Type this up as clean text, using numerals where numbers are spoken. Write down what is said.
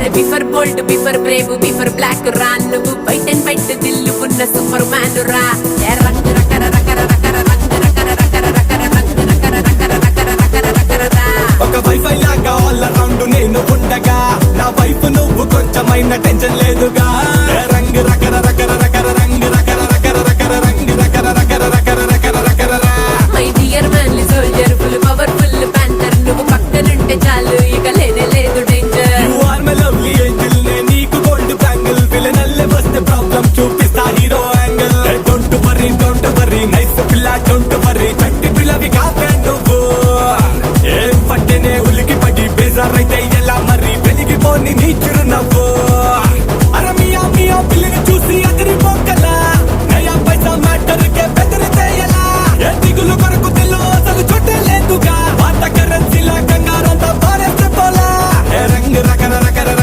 అరే బిఫర్ బోల్డ్ బిఫర్ Brave బిఫర్ black రా నువ్వు వైట్ అండ్ వైట్ దిల్లు ఉన్న సూపర్ మ్యాన్ రా రంగు రకర రకర రకర రంగు రకర రకర రకర రంగు రకర రకర రకర రకర రకర రా ఒక వైఫై లాగా ఆల్ అరౌండ్ నేను ఉండగా నా వైఫ్ నువ్వు కొంచెమైనా టెన్షన్ లేదుగా రంగు రకర రకర రకర రంగు రకర రకర రకర రంగు రకర రకర రకర రకర రకర రా my dear manly soldier full powerful panther నువ్వు పక్కనుంటే చాలు ఇక లేనే లేదు danger you are my lovely angel నే నీకు గోల్డ్ బ్యాంగిల్ విలనల్లే వస్తే ప్రాబ్లం చూపిస్తా hero angle don't worry nice పిల్ల డోంట్ వరీ చట్టి పిల్లవి కాపే నువ్వు ఏం పట్టెనే ఉలికి పడి బేజారైతే ఎలా మరి వెలిగిపోని నీ చిరునవ్వు